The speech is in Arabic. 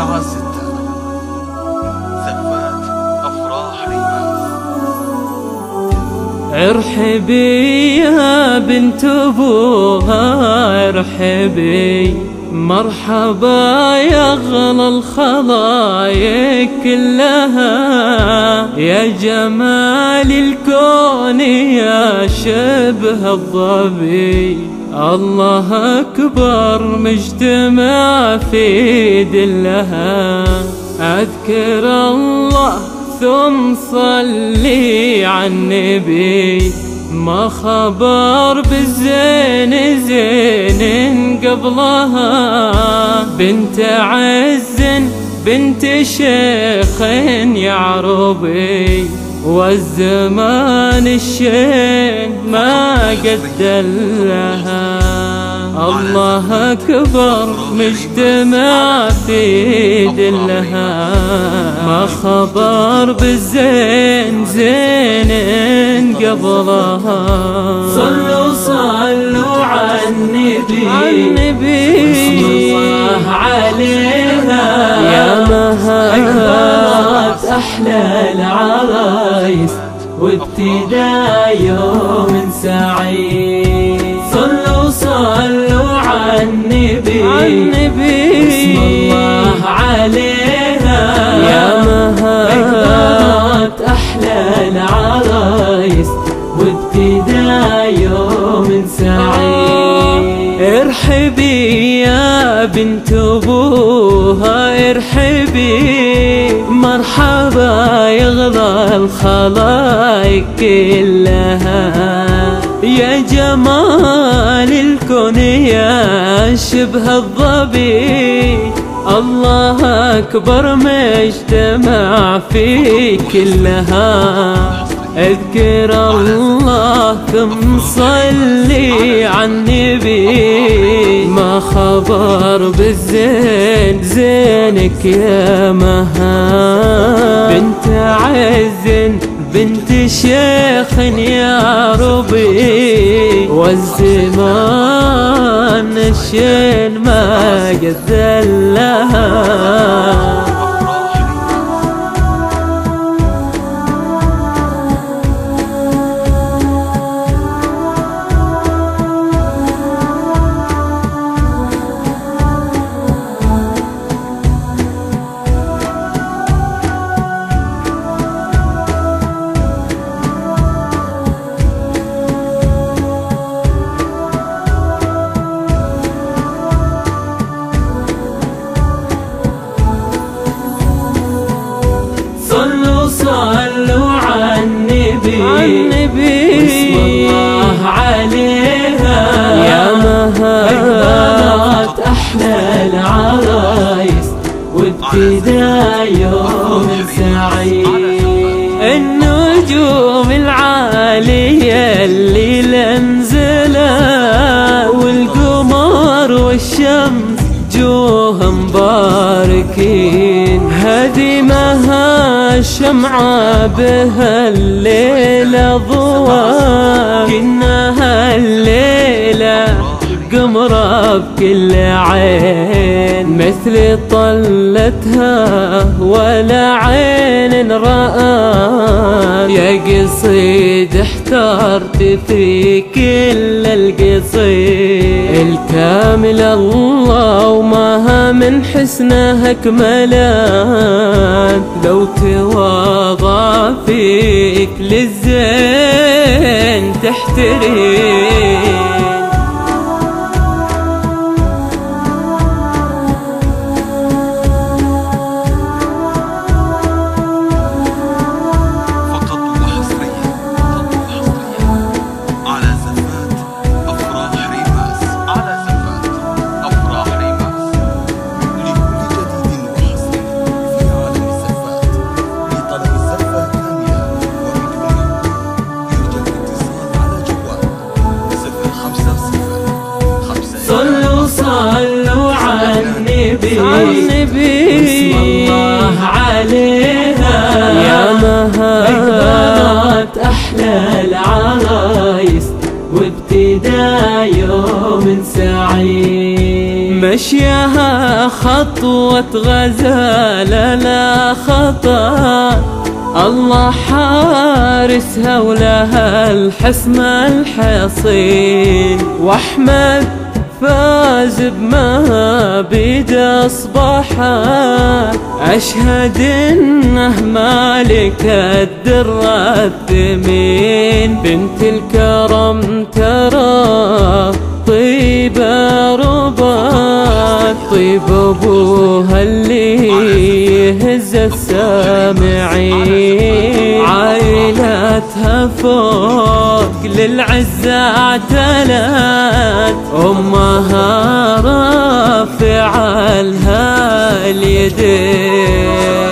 مع 6 زفات أفراح ريماس. ارحبي يا بنت ابوها ارحبي، مرحبا يا اغلى الخلايق كلها، يا جمال الكون يا شبه الظبي، الله أكبر مجتمع في دلها. أذكر الله ثم صلي على النبي، ما خبر بالزين زين قبلها، بنت عز بنت شيخ يعربي، والزمان الشين ما قد دلها. الله أكبر مجتمع في دلها، ما خبر بالزين زين قبلها. صلوا صلوا على النبي بسم الله عليها، يا مهات أحلى العرايس وابتداء يوم سعيد. صلوا صلوا على النبي بسم الله عليها، يا مهات أحلى العرايس وابتداء يوم سعيد. ارحبي يا بنت ابوها ارحبي، مرحبا يغلى الخلايق كلها، يا جمال الكون يا شبه الظبي، الله أكبر مجتمع في كلها. اذكر الله ثم صلي على النبي، ما خبر بالزين زينك يا مها، بنت عز بنت شيخ يا ربي، والزمان الشين ما قد ذلها. صلوا على النبي بسم الله عليها، يا مهات أحلى العرايس وابتداء يوم سعيد. النجوم العالية اللي لنزلها، والقمر والشمس جوها مباركين، هدمها الشمعة بها الليلة ضوى، كنها الليلة قمرة بكل عين، مثل طلتها ولا عين رآت، يا قصيد احترت في كل القصيد، الكامل الله وماها من حسنها كملات، لو تواضع فيك للزين تحترم. صلوا على النبي بسم الله عليها، يا مهات أحلى العرايس وابتداء يوم سعيد. مشيها خطوة غزالة لا خطأ، الله حارسها ولها الحسن الحصين. واحمد فاز بما بيد اصبحت، اشهد انه مالك الدر الثمين. بنت الكرم ترى طيبة ربات، طيب ابوها اللي يهز السامعين. عائلتها فوق للعزة اعتلت، امها رافعة لها اليدين.